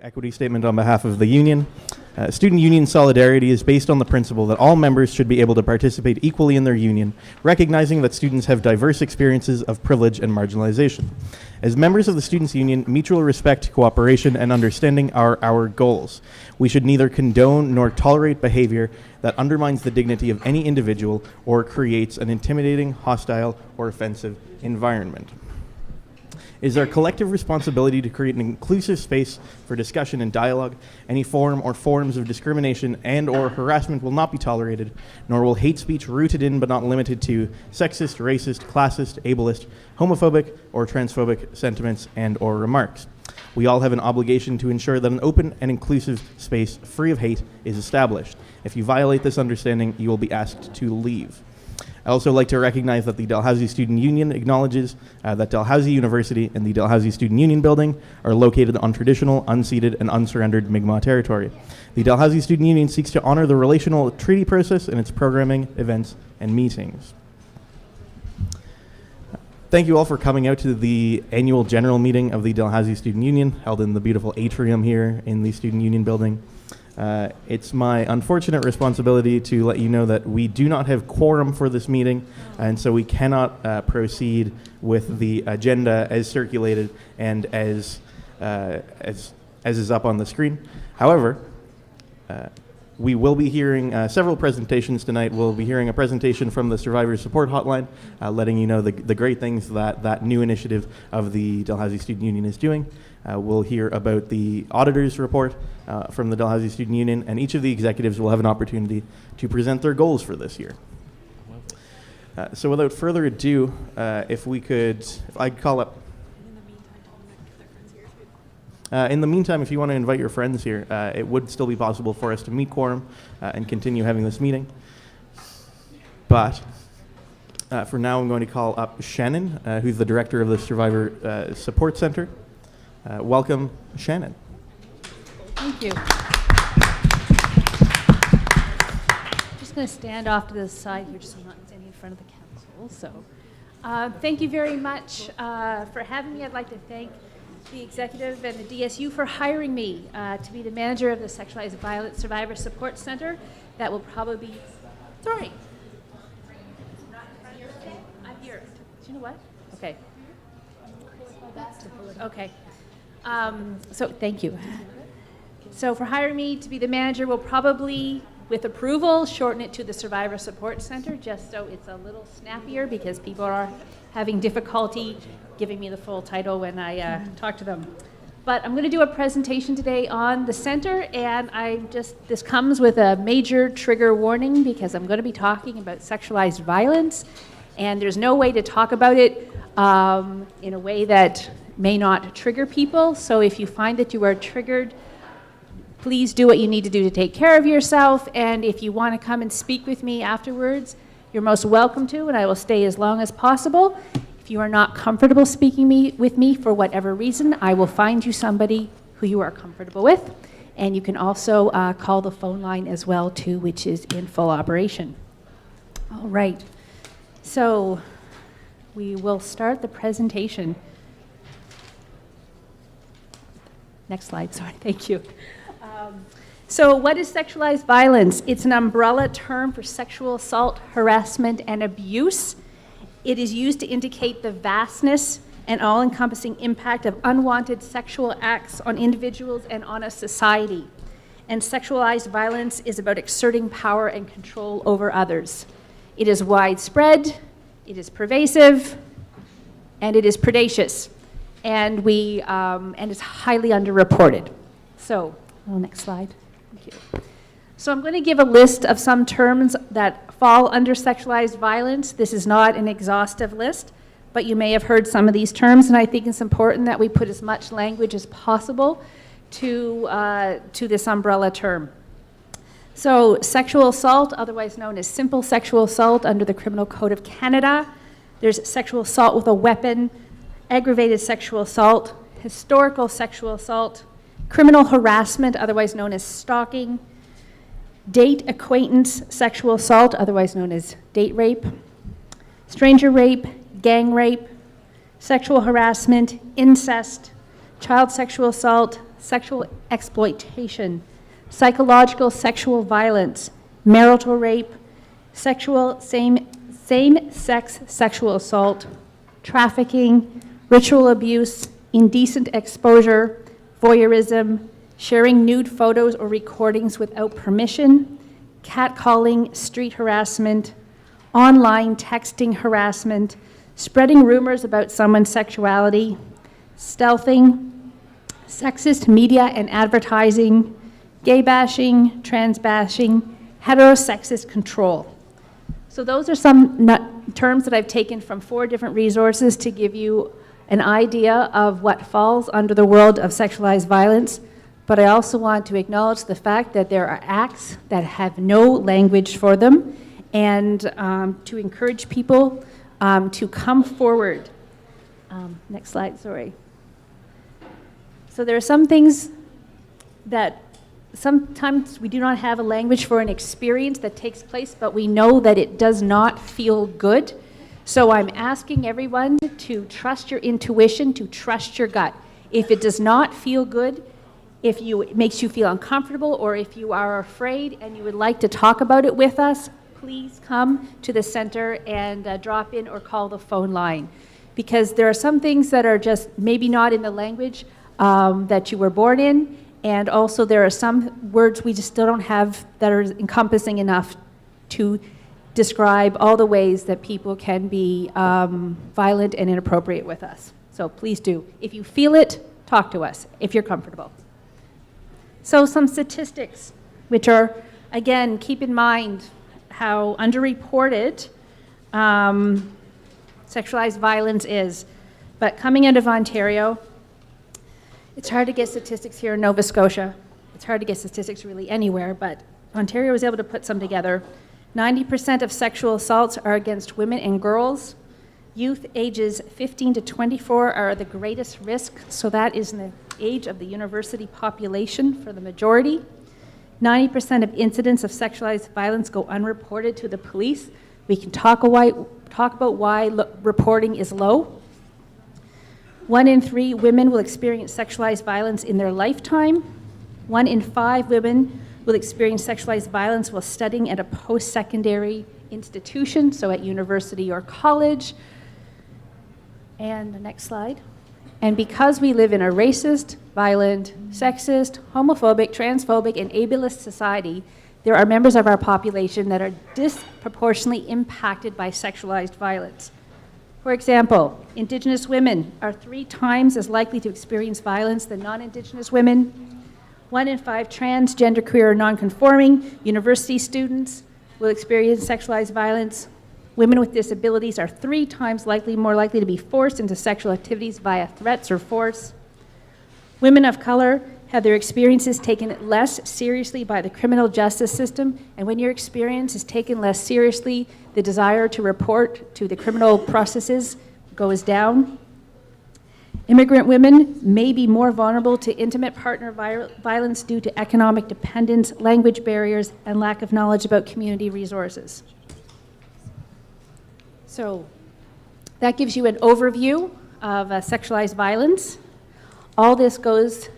Equity statement on behalf of the union. Student union solidarity is based on the principle that all members should be able to participate equally in their union, recognizing that students have diverse experiences of privilege and marginalization. As members of the students' union, mutual respect, cooperation, and understanding are our goals. We should neither condone nor tolerate behavior that undermines the dignity of any individual or creates an intimidating, hostile, or offensive environment. It is our collective responsibility to create an inclusive space for discussion and dialogue. Any form or forms of discrimination and or harassment will not be tolerated, nor will hate speech rooted in but not limited to sexist, racist, classist, ableist, homophobic, or transphobic sentiments and or remarks. We all have an obligation to ensure that an open and inclusive space free of hate is established. If you violate this understanding, you will be asked to leave. I'd also like to recognize that the Dalhousie Student Union acknowledges that Dalhousie University and the Dalhousie Student Union building are located on traditional, unceded, and unsurrendered Mi'kmaq territory. The Dalhousie Student Union seeks to honor the relational treaty process in its programming, events, and meetings. Thank you all for coming out to the annual general meeting of the Dalhousie Student Union, held in the beautiful atrium here in the Student Union building. It's my unfortunate responsibility to let you know that we do not have quorum for this meeting, and so we cannot proceed with the agenda as circulated and as is up on the screen. However, we will be hearing several presentations tonight. We'll be hearing a presentation from the Survivor Support Hotline, letting you know the great things that new initiative of the Dalhousie Student Union is doing. We'll hear about the Auditors Report from the Dalhousie Student Union, and each of the executives will have an opportunity to present their goals for this year. So without further ado, if I could call up. In the meantime, if you want to invite your friends here, it would still be possible for us to meet quorum and continue having this meeting. But for now, I'm going to call up Shannon, who's the director of the Survivor Support Center. Welcome, Shannon. Thank you. Just going to stand off to the side here just so I'm not standing in front of the council. So thank you very much for having me. I'd like to thank the executive and the DSU for hiring me to be the manager of the Sexualized Violence Survivor Support Center. That will probably be, sorry. I'm here. Do you know what? Okay. Okay. So thank you. So for hiring me to be the manager, we'll probably, with approval, shorten it to the Survivor Support Center, just so it's a little snappier, because people are having difficulty giving me the full title when I talk to them. But I'm going to do a presentation today on the center, and this comes with a major trigger warning, because I'm going to be talking about sexualized violence, and there's no way to talk about it in a way that may not trigger people. So if you find that you are triggered, please do what you need to do to take care of yourself, and if you want to come and speak with me afterwards, you're most welcome to, and I will stay as long as possible. If you are not comfortable speaking with me for whatever reason, I will find you somebody who you are comfortable with, and you can also call the phone line as well too, which is in full operation. All right, so we will start the presentation. Next slide, sorry, thank you. So what is sexualized violence? It's an umbrella term for sexual assault, harassment, and abuse. It is used to indicate the vastness and all-encompassing impact of unwanted sexual acts on individuals and on a society. And sexualized violence is about exerting power and control over others. It is widespread, it is pervasive, and it is predacious. And it's highly underreported. So, next slide. Thank you. So I'm going to give a list of some terms that fall under sexualized violence. This is not an exhaustive list, but you may have heard some of these terms, and I think it's important that we put as much language as possible to this umbrella term. So sexual assault, otherwise known as simple sexual assault under the Criminal Code of Canada. There's sexual assault with a weapon, aggravated sexual assault, historical sexual assault, criminal harassment, otherwise known as stalking, date acquaintance sexual assault, otherwise known as date rape, stranger rape, gang rape, sexual harassment, incest, child sexual assault, sexual exploitation, psychological sexual violence, marital rape, same-sex sexual assault, trafficking, ritual abuse, indecent exposure, voyeurism, sharing nude photos or recordings without permission, catcalling, street harassment, online texting harassment, spreading rumors about someone's sexuality, stealthing, sexist media and advertising, gay bashing, trans bashing, heterosexist control. So those are some terms that I've taken from 4 different resources to give you an idea of what falls under the world of sexualized violence. But I also want to acknowledge the fact that there are acts that have no language for them, and to encourage people to come forward. Next slide, sorry. So there are some things that sometimes we do not have a language for an experience that takes place, but we know that it does not feel good. So I'm asking everyone to trust your intuition, to trust your gut. If it does not feel good, if it makes you feel uncomfortable, or if you are afraid and you would like to talk about it with us, please come to the center and drop in or call the phone line. Because there are some things that are just maybe not in the language that you were born in, and also there are some words we just still don't have that are encompassing enough to describe all the ways that people can be violent and inappropriate with us. So please do. If you feel it, talk to us if you're comfortable. So some statistics, which are, again, keep in mind how underreported sexualized violence is. But coming out of Ontario, it's hard to get statistics here in Nova Scotia. It's hard to get statistics really anywhere, but Ontario was able to put some together. 90% of sexual assaults are against women and girls. Youth ages 15 to 24 are the greatest risk, so that is in the age of the university population for the majority. 90% of incidents of sexualized violence go unreported to the police. We can talk about why reporting is low. 1 in 3 women will experience sexualized violence in their lifetime. 1 in 5 women will experience sexualized violence while studying at a post-secondary institution, so at university or college. And the next slide. And because we live in a racist, violent, sexist, homophobic, transphobic, and ableist society, there are members of our population that are disproportionately impacted by sexualized violence. For example, Indigenous women are 3 times as likely to experience violence than non-Indigenous women. 1 in 5 transgender, queer, or non-conforming university students will experience sexualized violence. Women with disabilities are 3 times more likely to be forced into sexual activities via threats or force. Women of color have their experiences taken less seriously by the criminal justice system, and when your experience is taken less seriously, the desire to report to the criminal processes goes down. Immigrant women may be more vulnerable to intimate partner violence due to economic dependence, language barriers, and lack of knowledge about community resources. So that gives you an overview of sexualized violence. All this goes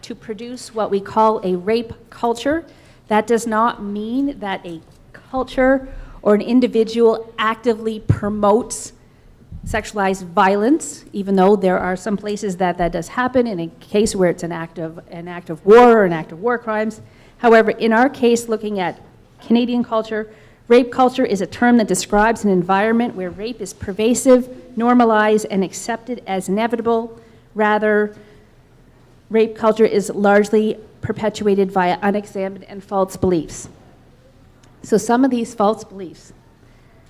to produce what we call a rape culture. That does not mean that a culture or an individual actively promotes sexualized violence, even though there are some places that does happen in a case where it's an act of war or an act of war crimes. However, in our case, looking at Canadian culture, rape culture is a term that describes an environment where rape is pervasive, normalized, and accepted as inevitable. Rather, rape culture is largely perpetuated via unexamined and false beliefs. So some of these false beliefs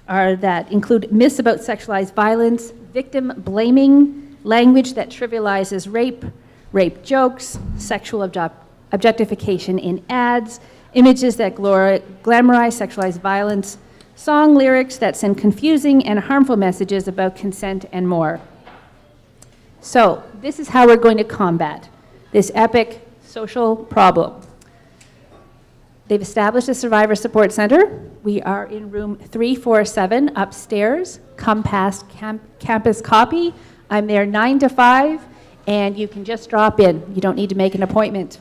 are that include myths about sexualized violence, victim blaming, language that trivializes rape, rape jokes, sexual objectification in ads, images that glamorize sexualized violence, song lyrics that send confusing and harmful messages about consent, and more. So this is how we're going to combat this epic social problem. They've established a Survivor Support Center. We are in room 347 upstairs. Come past campus copy. I'm there 9 to 5, and you can just drop in. You don't need to make an appointment.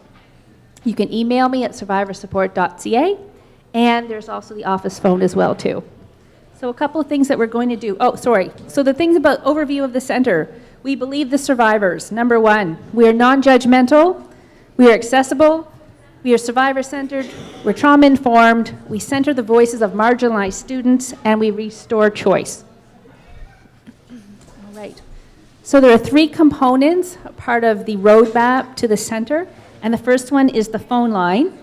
You can email me at survivorsupport.ca, and there's also the office phone as well, too. So a couple of things that we're going to do. Oh, sorry. So the things about overview of the center. We believe the survivors. Number one, we are non-judgmental, we are accessible, we are survivor-centered, we're trauma-informed, we center the voices of marginalized students, and we restore choice. All right. So there are 3 components, part of the roadmap to the center, and the first one is the phone line.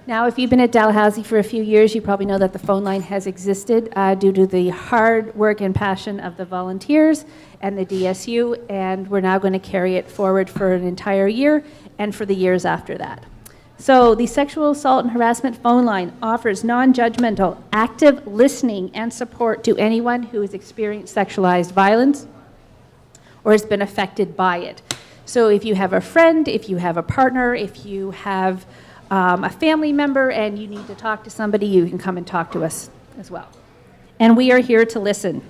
Now, if you've been at Dalhousie for a few years, you probably know that the phone line has existed due to the hard work and passion of the volunteers and the DSU, and we're now going to carry it forward for an entire year and for the years after that. So the sexual assault and harassment phone line offers non-judgmental, active listening and support to anyone who has experienced sexualized violence or has been affected by it. So if you have a friend, if you have a partner, if you have a family member and you need to talk to somebody, you can come and talk to us as well. And we are here to listen.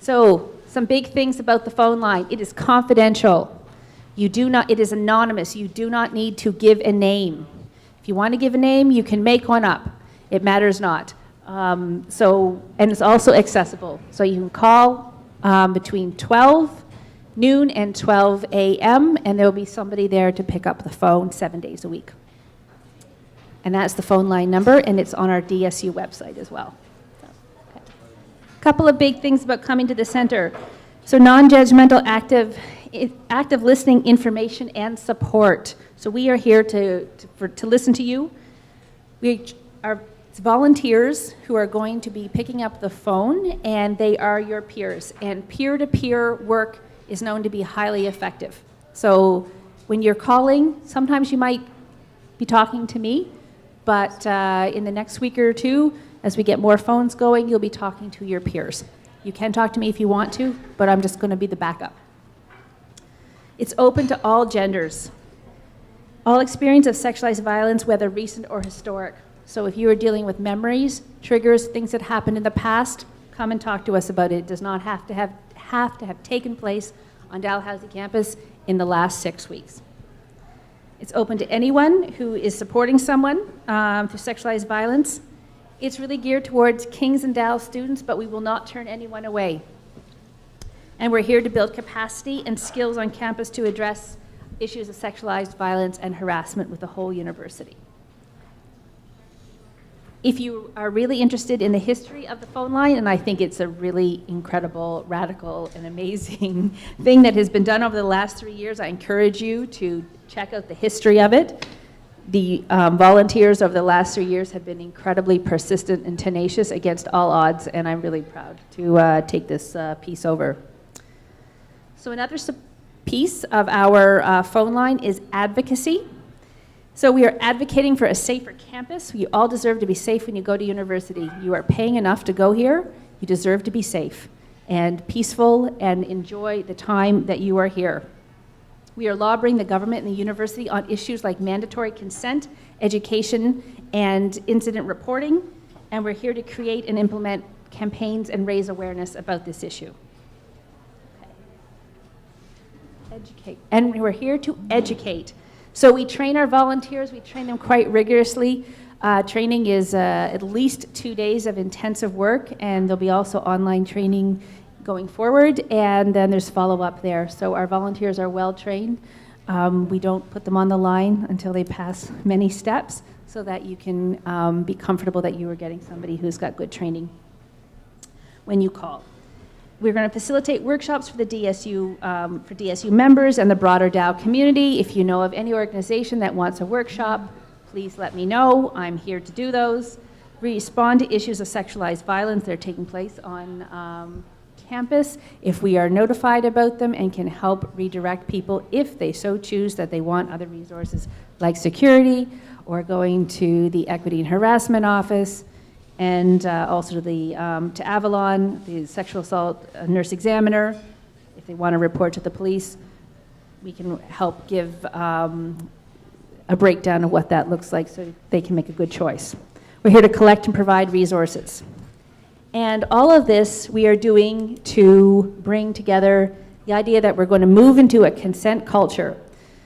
So some big things about the phone line. It is confidential. It is anonymous. You do not need to give a name. If you want to give a name, you can make one up. It matters not. And it's also accessible. So you can call between 12 noon and 12 a.m., and there will be somebody there to pick up the phone 7 days a week. And that's the phone line number, and it's on our DSU website as well. Okay. A couple of big things about coming to the center. So non-judgmental, active listening, information, and support. So we are here to listen to you. It's volunteers who are going to be picking up the phone, and they are your peers. And peer-to-peer work is known to be highly effective. So when you're calling, sometimes you might be talking to me, but in the next week or two, as we get more phones going, you'll be talking to your peers. You can talk to me if you want to, but I'm just going to be the backup. It's open to all genders. All experience of sexualized violence, whether recent or historic. So if you are dealing with memories, triggers, things that happened in the past, come and talk to us about it. It does not have to have taken place on Dalhousie campus in the last 6 weeks. It's open to anyone who is supporting someone through sexualized violence. It's really geared towards Kings and Dal students, but we will not turn anyone away. And we're here to build capacity and skills on campus to address issues of sexualized violence and harassment with the whole university. If you are really interested in the history of the phone line, and I think it's a really incredible, radical, and amazing thing that has been done over the last 3 years, I encourage you to check out the history of it. The volunteers over the last 3 years have been incredibly persistent and tenacious against all odds, and I'm really proud to take this piece over. So another piece of our phone line is advocacy. So we are advocating for a safer campus. You all deserve to be safe when you go to university. You are paying enough to go here. You deserve to be safe and peaceful and enjoy the time that you are here. We are lobbying the government and the university on issues like mandatory consent, education, and incident reporting. And we're here to create and implement campaigns and raise awareness about this issue. Educate. And we're here to educate. So we train our volunteers, we train them quite rigorously. Training is at least 2 days of intensive work, and there'll be also online training going forward, and then there's follow-up there. So our volunteers are well trained. We don't put them on the line until they pass many steps so that you can be comfortable that you are getting somebody who's got good training when you call. We're going to facilitate workshops for the DSU members and the broader DAO community. If you know of any organization that wants a workshop, please let me know. I'm here to do those. Respond to issues of sexualized violence that are taking place on campus if we are notified about them, and can help redirect people if they so choose that they want other resources like security or going to the Equity and Harassment Office. And also to Avalon, the sexual assault nurse examiner. If they want to report to the police, we can help give a breakdown of what that looks like so they can make a good choice. We're here to collect and provide resources. And all of this we are doing to bring together the idea that we're going to move into a consent culture.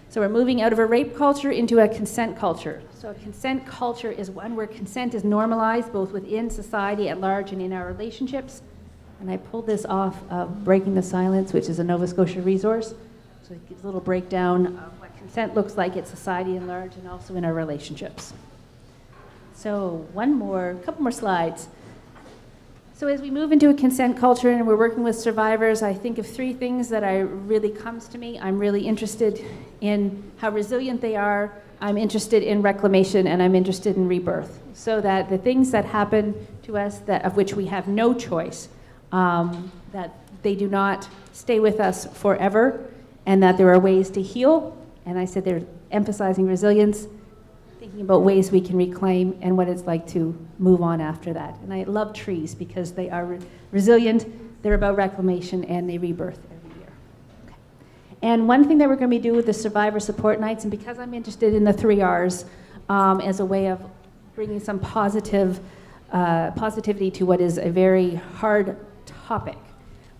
So we're moving out of a rape culture into a consent culture. So a consent culture is one where consent is normalized both within society at large and in our relationships. And I pulled this off of Breaking the Silence, which is a Nova Scotia resource. So it gives a little breakdown of what consent looks like in society at large and also in our relationships. So a couple more slides. So as we move into a consent culture and we're working with survivors, I think of three things that really comes to me. I'm really interested in how resilient they are. I'm interested in reclamation, and I'm interested in rebirth. So that the things that happen to us of which we have no choice, that they do not stay with us forever, and that there are ways to heal. And I said they're emphasizing resilience, thinking about ways we can reclaim and what it's like to move on after that. And I love trees because they are resilient, they're about reclamation, and they rebirth every year. Okay. And one thing that we're going to be doing with the Survivor Support Nights, and because I'm interested in the 3 Rs as a way of bringing some positivity to what is a very hard topic,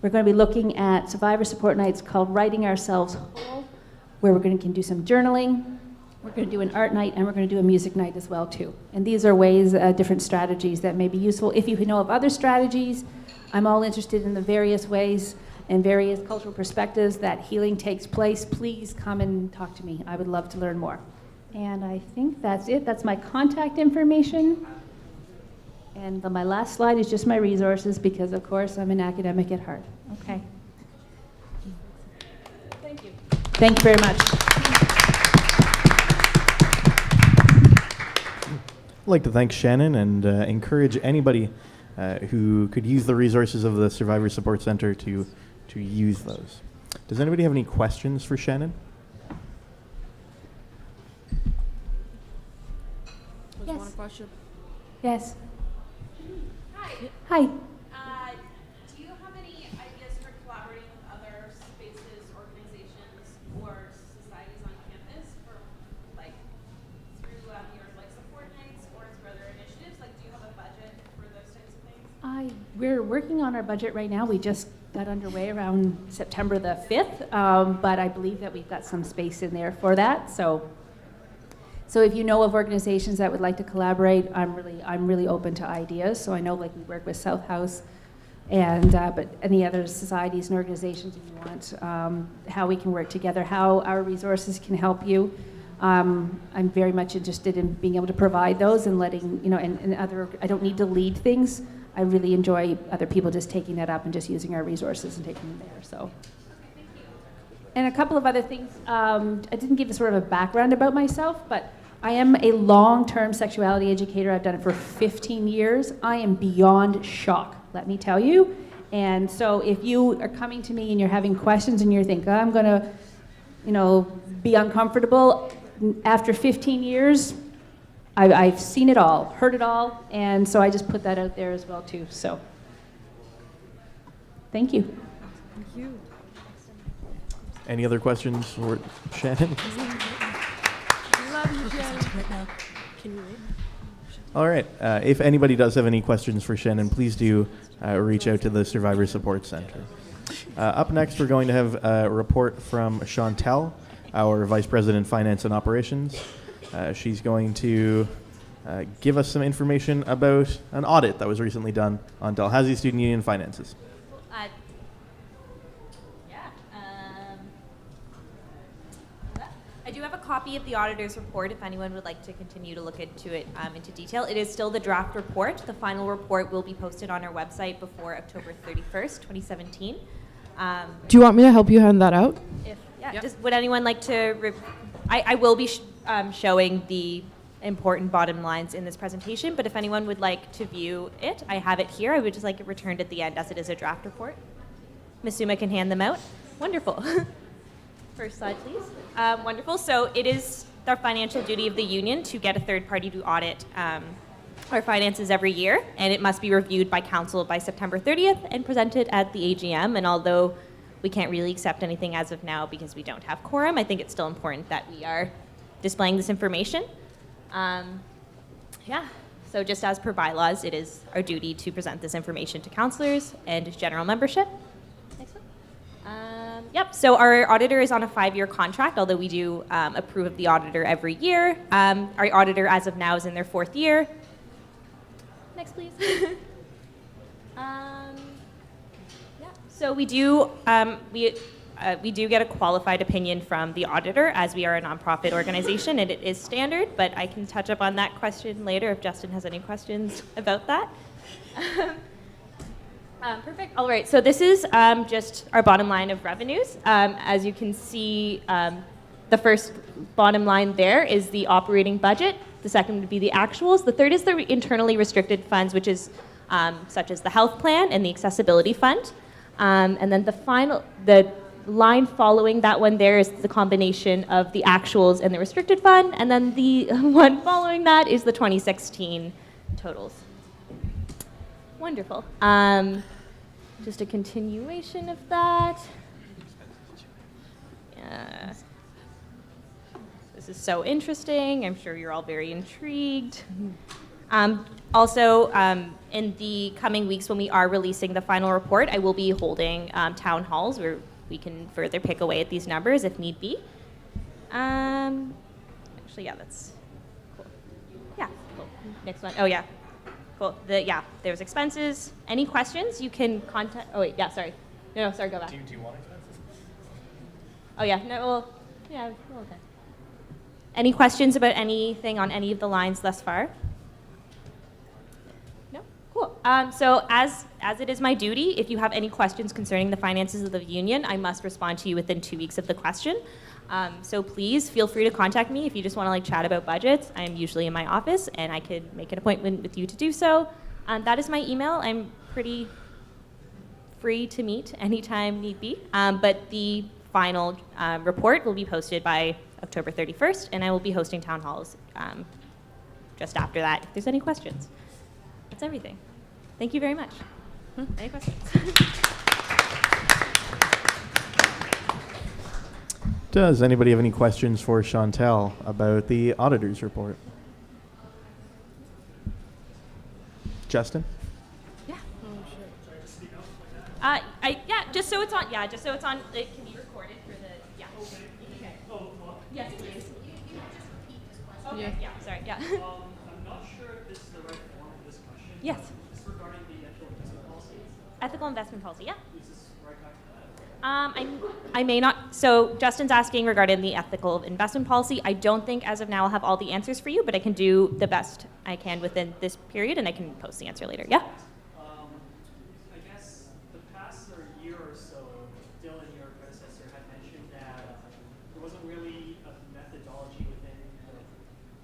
we're going to be looking at Survivor Support Nights called Writing Ourselves Whole, where we're going to do some journaling. We're going to do an art night, and we're going to do a music night as well, too. And these are ways, different strategies that may be useful. If you know of other strategies, I'm all interested in the various ways and various cultural perspectives that healing takes place. Please come and talk to me. I would love to learn more. And I think that's it. That's my contact information. And my last slide is just my resources because, of course, I'm an academic at heart. Okay. Thank you. Thank you very much. I'd like to thank Shannon and encourage anybody who could use the resources of the Survivor Support Center to use those. Does anybody have any questions for Shannon? Yes. One question. Yes. Hi. Hi. Do you have any ideas for collaborating with other spaces, organizations, or societies on campus for, like, through your support nights or through other initiatives? Like, do you have a budget for those types of things? We're working on our budget right now. We just got underway around September the 5th, but I believe that we've got some space in there for that. So if you know of organizations that would like to collaborate, I'm really open to ideas. So I know, like, we work with South House, and but any other societies and organizations if you want, how we can work together, how our resources can help you. I'm very much interested in being able to provide those and letting, and other, I don't need to lead things. I really enjoy other people just taking that up and just using our resources and taking them there, so. And a couple of other things, I didn't give sort of a background about myself, but I am a long-term sexuality educator. I've done it for 15 years. I am beyond shocked, let me tell you. And so if you are coming to me and you're having questions and you're thinking, I'm gonna, be uncomfortable, after 15 years, I've seen it all, heard it all, and so I just put that out there as well too, so. Thank you. Thank you. Any other questions for Shannon? We love you, Jen. Right now. Can you wait? All right. If anybody does have any questions for Shannon, please do reach out to the Survivor Support Center. Up next, we're going to have a report from Chantel, our Vice President, Finance and Operations. She's going to give us some information about an audit that was recently done on Dalhousie Student Union finances. I do have a copy of the Auditor's Report if anyone would like to continue to look into it into detail. It is still the draft report. The final report will be posted on our website before October 31st, 2017. Do you want me to help you hand that out? Would anyone like to... I will be showing the important bottom lines in this presentation, but if anyone would like to view it, I have it here. I would just like it returned at the end as it is a draft report. Ms. Suma can hand them out. Wonderful. First slide, please. Wonderful. So it is our financial duty of the union to get a third party to audit our finances every year, and it must be reviewed by council by September 30th and presented at the AGM. And although we can't really accept anything as of now because we don't have quorum, I think it's still important that we are displaying this information. So just as per bylaws, it is our duty to present this information to councillors and general membership. Next one. Yep, so our auditor is on a 5-year contract, although we do approve of the auditor every year. Our auditor, as of now, is in their 4th year. Next, please. Yeah, so we do get a qualified opinion from the auditor, as we are a nonprofit organization, and it is standard, but I can touch up on that question later if Justin has any questions about that. Perfect. All right. So this is just our bottom line of revenues. As you can see, the first bottom line there is the operating budget. The second would be the actuals. The third is the internally restricted funds, which is such as the health plan and the accessibility fund. And then the line following that one there is the combination of the actuals and the restricted fund. And then the one following that is the 2016 totals. Wonderful. Just a continuation of that. Yeah. This is so interesting. I'm sure you're all very intrigued. Also, in the coming weeks when we are releasing the final report, I will be holding town halls where we can further pick away at these numbers if need be. Actually, yeah, that's cool. Yeah, cool. Next one. Oh, yeah. Cool. There's expenses. Any questions, you can contact. Oh, wait, yeah, sorry. No, sorry, go back. Do you want expenses? Oh, yeah, no, well, yeah, well, okay. Any questions about anything on any of the lines thus far? No? Cool. So as it is my duty, if you have any questions concerning the finances of the union, I must respond to you within 2 weeks of the question. So please feel free to contact me if you just want to chat about budgets. I'm usually in my office, and I could make an appointment with you to do so. That is my email. I'm pretty free to meet anytime need be. But the final report will be posted by October 31st, and I will be hosting town halls just after that if there's any questions. That's everything. Thank you very much. Any questions? Does anybody have any questions for Chantal about the Auditor's Report? Justin? Yeah. Just so it's on. Yeah, just so it's on. It can be recorded for the. Yeah. Okay. Yes, please. You can just repeat this question. Okay. Yeah. Sorry. Yeah. I'm not sure if this is the right form for this question. Yes. This is regarding the ethical investment policy. Ethical investment policy. Yeah. Is this right back to that? I may not. So Justin's asking regarding the ethical investment policy. I don't think as of now I'll have all the answers for you, but I can do the best I can within this period, and I can post the answer later. Yeah. I guess the past year or so, Dylan, your predecessor, had mentioned that there wasn't really a methodology within the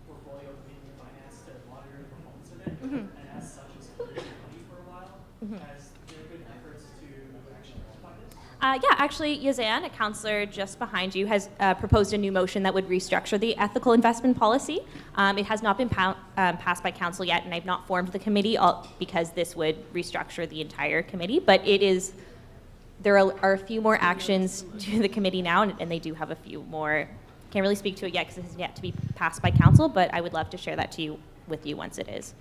portfolio of community finance to monitor the performance of it, and as such, it was losing money for a while. Has there been efforts to actually modify this? Yeah, actually, Yazan, a counselor just behind you, has proposed a new motion that would restructure the ethical investment policy. It has not been passed by council yet, and I've not formed the committee because this would restructure the entire committee. But it is, there are a few more actions to the committee now, and they do have a few more. Can't really speak to it yet because it has yet to be passed by council, but I would love to share that with you once it is.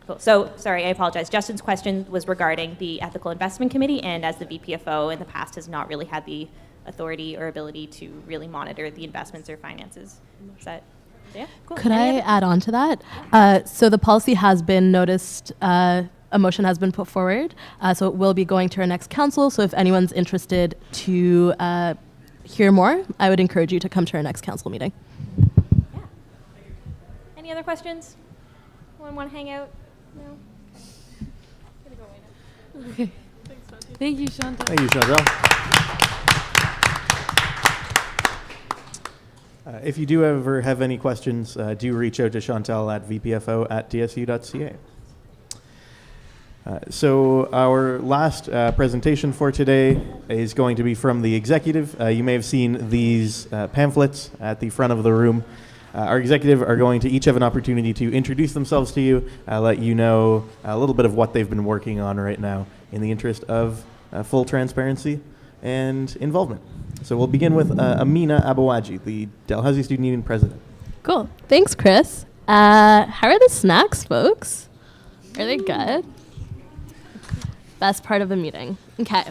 Cool. So, sorry, I apologize. Justin's question was regarding the Ethical Investment Committee, and as the VPFO in the past has not really had the authority or ability to really monitor the investments or finances. Is that, yeah? Cool. Could Any I add on to that? So the policy has been noticed, a motion has been put forward, so it will be going to our next council. So if anyone's interested to hear more, I would encourage you to come to our next council meeting. Yeah. Any other questions? Anyone want to hang out? No? Gonna go away now. Okay. Thank you, Chantal. Thank you, Chantal. If you do ever have any questions, do reach out to Chantal at vpfo@dsu.ca. So our last presentation for today is going to be from the executive. You may have seen these pamphlets at the front of the room. Our executive are going to each have an opportunity to introduce themselves to you, let you know a little bit of what they've been working on right now in the interest of full transparency and involvement. So we'll begin with Amina Abawaji, the Dalhousie Student Union president. Cool. Thanks, Chris. How are the snacks, folks? Are they good? Best part of the meeting. Okay.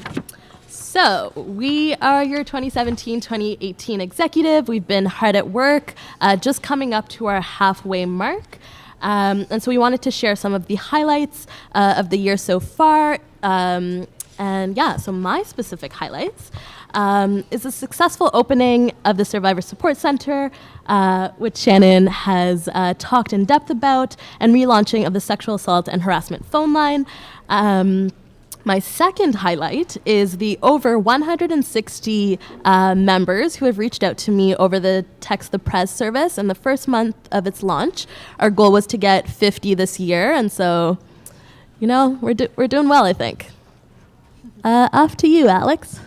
So we are your 2017-2018 executive. We've been hard at work, just coming up to our halfway mark. And so we wanted to share some of the highlights of the year so far. So my specific highlights is the successful opening of the Survivor Support Center, which Shannon has talked in depth about, and relaunching of the sexual assault and harassment phone line. My second highlight is the over 160 members who have reached out to me over the Text the Prez service in the first month of its launch. Our goal was to get 50 this year, and so, we're doing well, I think. Off to you, Alex.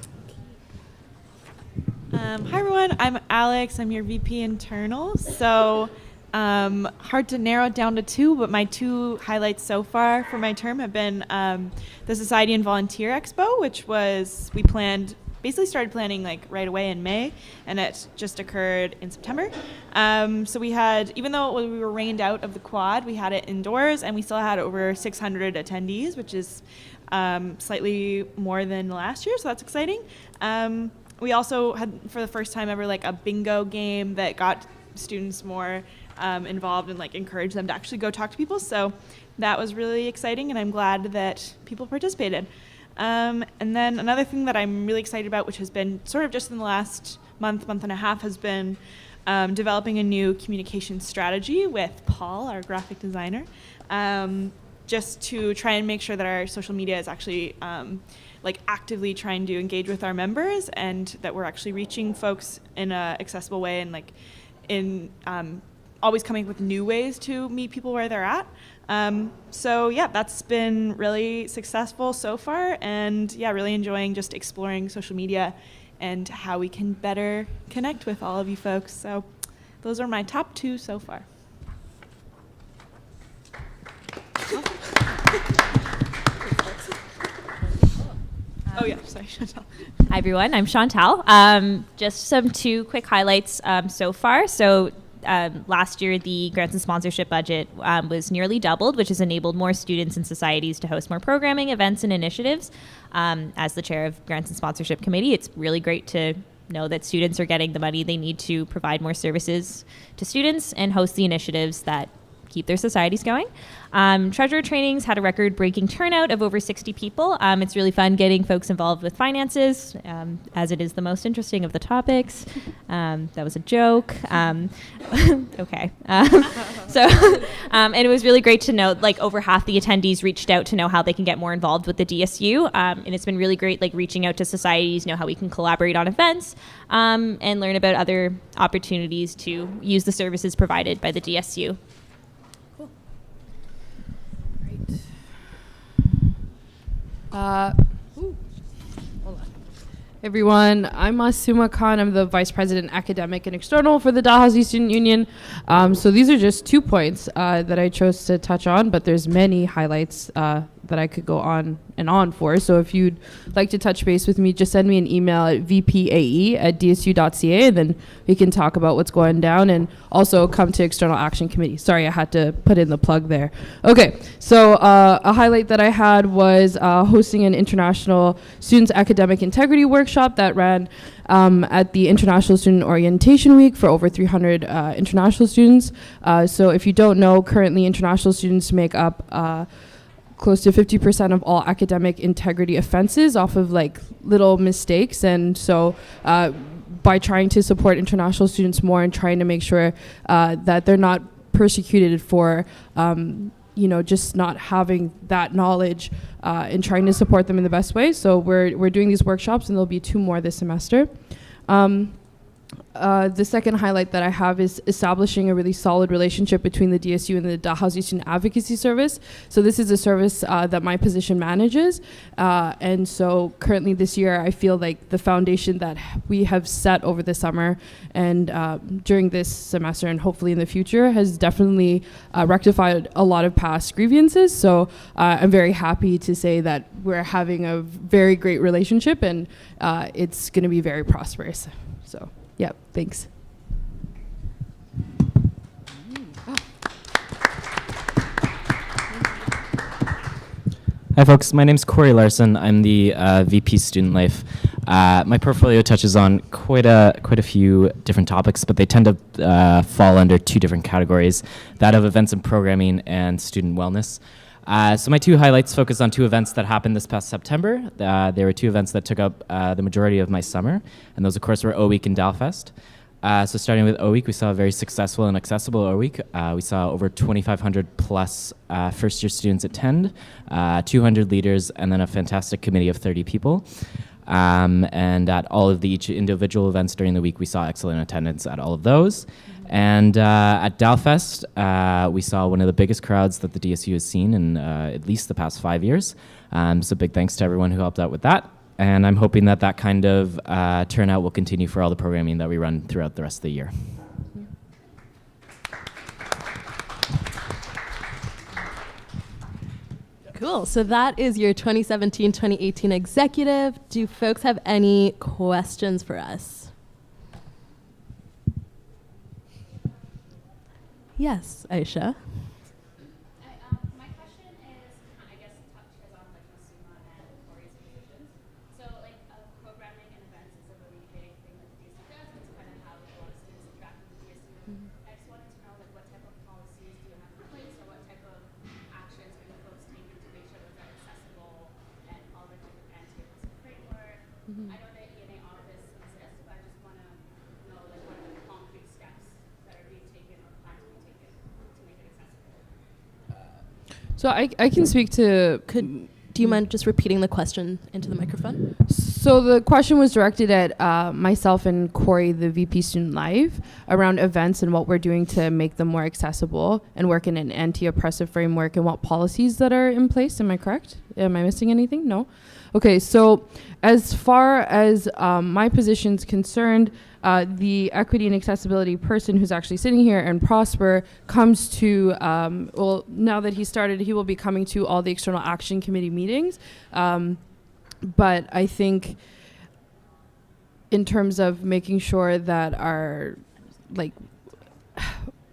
Hi everyone, I'm Alex. I'm your VP Internal. So hard to narrow it down to two, but my two highlights so far for my term have been the Society and Volunteer Expo, which was started planning like right away in May, and it just occurred in September. So we had, even though we were rained out of the quad, we had it indoors, and we still had over 600 attendees, which is slightly more than last year, so that's exciting. We also had, for the first time ever, like a bingo game that got students more involved and like encouraged them to actually go talk to people. So that was really exciting, and I'm glad that people participated. And then another thing that I'm really excited about, which has been sort of just in the last month and a half, has been developing a new communication strategy with Paul, our graphic designer, just to try and make sure that our social media is actually actively trying to engage with our members, and that we're actually reaching folks in an accessible way, and always coming up with new ways to meet people where they're at. That's been really successful so far, and really enjoying just exploring social media and how we can better connect with all of you folks. So those are my top two so far. Sorry, Chantal. Hi, everyone. I'm Chantal. Just some two quick highlights so far. So last year, the grants and sponsorship budget was nearly doubled, which has enabled more students and societies to host more programming, events, and initiatives. As the chair of Grants and Sponsorship Committee, it's really great to know that students are getting the money they need to provide more services to students and host the initiatives that keep their societies going. Treasurer trainings had a record-breaking turnout of over 60 people. It's really fun getting folks involved with finances, as it is the most interesting of the topics. That was a joke. Okay. And it was really great to know, over half the attendees reached out to know how they can get more involved with the DSU. And it's been really great, reaching out to societies, know how we can collaborate on events, and learn about other opportunities to use the services provided by the DSU. Everyone, I'm Asuma Khan. I'm the Vice President Academic and External for the Dalhousie Student Union. So these are just 2 points that I chose to touch on, but there's many highlights that I could go on and on for. So if you'd like to touch base with me, just send me an email at vpae@dsu.ca, and then we can talk about what's going down, and also come to External Action Committee. Sorry, I had to put in the plug there. Okay, so a highlight that I had was hosting an International Students Academic Integrity Workshop that ran at the International Student Orientation Week for over 300 international students. So if you don't know, currently international students make up close to 50% of all academic integrity offenses off of little mistakes. And so by trying to support international students more and trying to make sure that they're not persecuted for just not having that knowledge and trying to support them in the best way. So we're doing these workshops, and there'll be 2 more this semester. The second highlight that I have is establishing a really solid relationship between the DSU and the Dalhousie Student Advocacy Service. So this is a service that my position manages. And so currently this year, I feel like the foundation that we have set over the summer and during this semester and hopefully in the future has definitely rectified a lot of past grievances. So I'm very happy to say that we're having a very great relationship, and it's going to be very prosperous. So. Yeah, thanks. Hi, folks. My name's Corey Larson. I'm the VP Student Life. My portfolio touches on quite a few different topics, but they tend to fall under two different categories: that of events and programming and student wellness. So my two highlights focus on two events that happened this past September. There were two events that took up the majority of my summer, and those, of course, were O Week and DALFest. So starting with O Week, we saw a very successful and accessible O Week. We saw over 2,500 plus first-year students attend, 200 leaders, and then a fantastic committee of 30 people. And at all of the each individual events during the week, we saw excellent attendance at all of those. And at DALFest, we saw one of the biggest crowds that the DSU has seen in at least the past 5 years. So big thanks to everyone who helped out with that. And I'm hoping that that kind of turnout will continue for all the programming that we run throughout the rest of the year. Cool. So that is your 2017-2018 executive. Do folks have any questions for us? Yes, Aisha. My question is, I guess, touches on like Masuma and Corey's positions. So, like, programming and events is a really big thing that the DSU does. It's kind of how a lot of students interact with the DSU. I just wanted to know, like, what type of policies do you have in place, or what type of actions are you folks taking to make sure that they're accessible and all the different AntiO framework? I know that ENA office exists, but I just want to know, like, what are the concrete steps that are being taken or planned to be taken to make it accessible? So I can speak to. Do you mind just repeating the question into the microphone? So the question was directed at myself and Corey, the VP Student Life, around events and what we're doing to make them more accessible and work in an anti-oppressive framework and what policies that are in place. Am I correct? Am I missing anything? No? Okay, so as far as my position's concerned, the equity and accessibility person who's actually sitting here, and Prosper, comes to, well, now that he started, he will be coming to all the External Action Committee meetings. But I think in terms of making sure that our, like,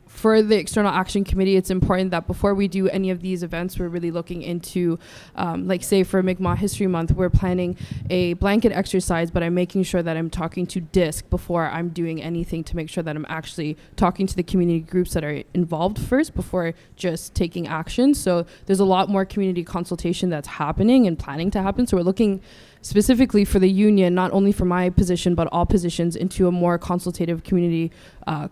for the External Action Committee, it's important that before we do any of these events, we're really looking into, like, say for Mi'kmaq History Month, we're planning a blanket exercise, but I'm making sure that I'm talking to DISC before I'm doing anything to make sure that I'm actually talking to the community groups that are involved first before just taking action. So there's a lot more community consultation that's happening and planning to happen. So we're looking specifically for the union, not only for my position, but all positions, into a more consultative community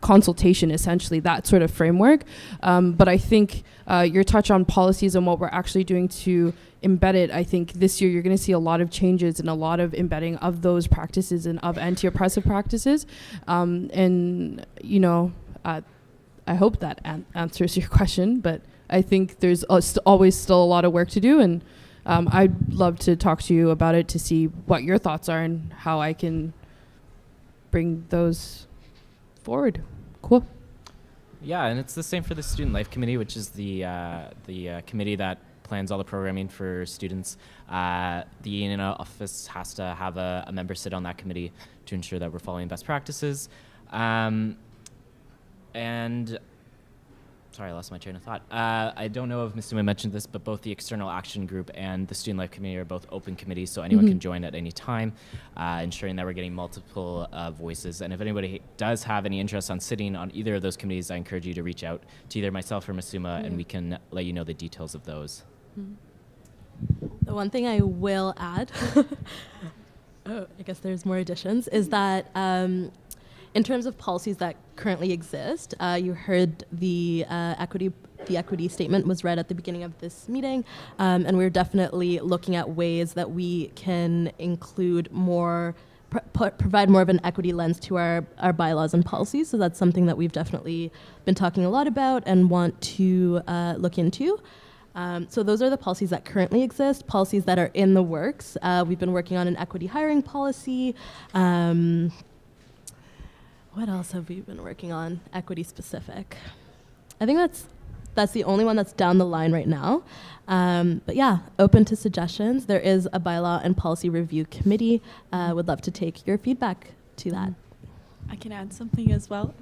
consultation, essentially, that sort of framework. But I think your touch on policies and what we're actually doing to embed it, I think this year you're going to see a lot of changes and a lot of embedding of those practices and of anti-oppressive practices. And, you know, I hope that answers your question, but I think there's always still a lot of work to do, and I'd love to talk to you about it to see what your thoughts are and how I can bring those forward. Cool. Yeah, and it's the same for the Student Life Committee, which is the committee that plans all the programming for students. The ENA office has to have a member sit on that committee to ensure that we're following best practices. And sorry, I lost my train of thought. I don't know if Ms. Suma mentioned this, but both the External Action Group and the Student Life Committee are both open committees, so anyone can join at any time, ensuring that we're getting multiple voices. And if anybody does have any interest on sitting on either of those committees, I encourage you to reach out to either myself or Ms. Suma, and we can let you know the details of those. The one thing I will add, I guess there's more additions, is that in terms of policies that currently exist, you heard the equity statement was read at the beginning of this meeting, and we're definitely looking at ways that we can include more, provide more of an equity lens to our bylaws and policies. So that's something that we've definitely been talking a lot about and want to look into. So those are the policies that currently exist, policies that are in the works. We've been working on an equity hiring policy. What else have we been working on equity specific? I think that's the only one that's down the line right now. But yeah, open to suggestions. There is a bylaw and policy review committee. Would love to take your feedback to that. I can add something as well.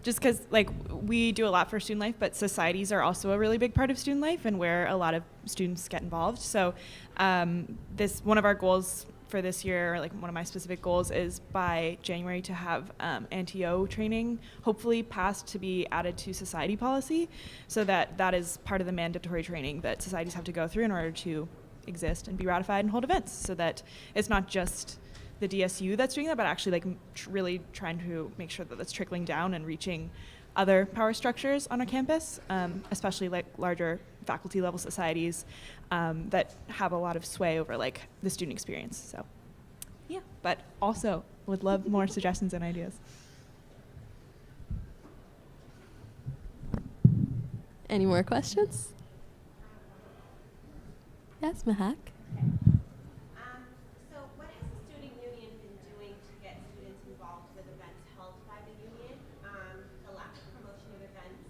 Just because, like, we do a lot for student life, but societies are also a really big part of student life and where a lot of students get involved. So one of our goals for this year, like one of my specific goals, is by January to have AntiO Training hopefully passed to be added to society policy, so that is part of the mandatory training that societies have to go through in order to exist and be ratified and hold events, so that it's not just the DSU that's doing that, but actually like really trying to make sure that that's trickling down and reaching other power structures on our campus, especially like larger faculty level societies that have a lot of sway over like the student experience. So yeah, but also would love more suggestions and ideas. Any more questions? Yes, Mahak. So what has the student union been doing to get students involved with events held by the union? The lack of promotion of events,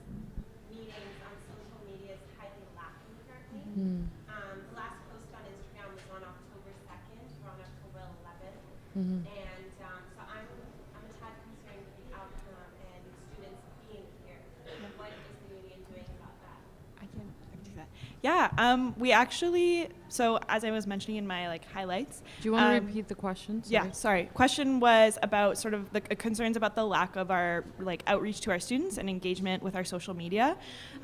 meetings on social media is highly lacking currently. The last post on Instagram was on October 2nd. We're on October 11th. And so I'm a tad concerned with the outcome and students being here. What is the union doing about that? I can do that. Yeah, we actually, so as I was mentioning in my like highlights. Do you want to repeat the question? Yeah, sorry. Question was about sort of the concerns about the lack of our like outreach to our students and engagement with our social media,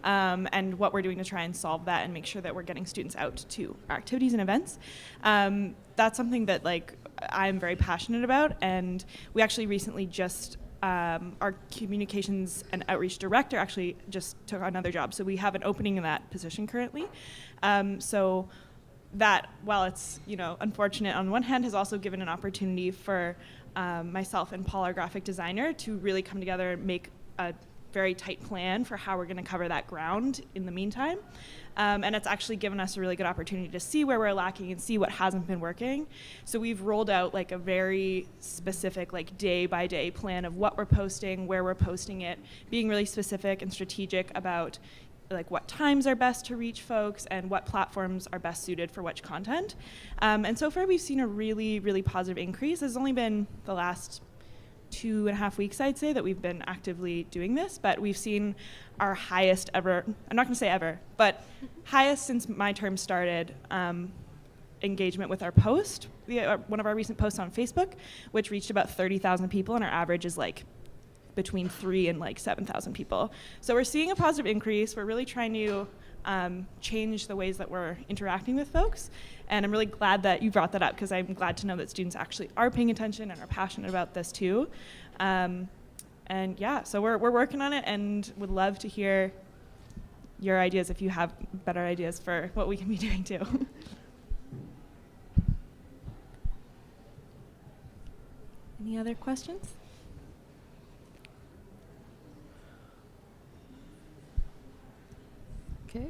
and what we're doing to try and solve that and make sure that we're getting students out to our activities and events. That's something that like I'm very passionate about, and we actually recently just our communications and outreach director actually just took another job. So we have an opening in that position currently. So that, while it's, you know, unfortunate on one hand, has also given an opportunity for myself and Paul, our graphic designer, to really come together and make a very tight plan for how we're going to cover that ground in the meantime. And it's actually given us a really good opportunity to see where we're lacking and see what hasn't been working. So we've rolled out like a very specific like day by day plan of what we're posting, where we're posting it, being really specific and strategic about like what times are best to reach folks and what platforms are best suited for which content. And so far we've seen a really, really positive increase. It's only been the last 2.5 weeks, I'd say, that we've been actively doing this, but we've seen our highest ever, I'm not going to say ever, but highest since my term started, engagement with our post. One of our recent posts on Facebook, which reached about 30,000 people, and our average is like between 3,000 and like 7,000 people. So we're seeing a positive increase. We're really trying to change the ways that we're interacting with folks. And I'm really glad that you brought that up, because I'm glad to know that students actually are paying attention and are passionate about this too. And yeah, so we're working on it and would love to hear your ideas if you have better ideas for what we can be doing too. Any other questions? Okay.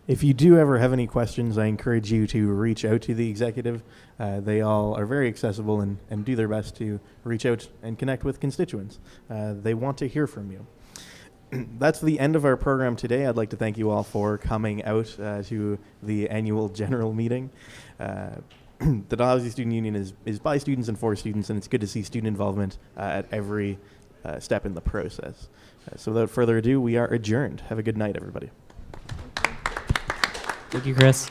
If you do ever have any questions, I encourage you to reach out to the executive. They all are very accessible and do their best to reach out and connect with constituents. They want to hear from you. That's the end of our program today. I'd like to thank you all for coming out to the annual general meeting. The Dalhousie Student Union is by students and for students, and it's good to see student involvement at every step in the process. So without further ado, we are adjourned. Have a good night, everybody. Thank you, Chris.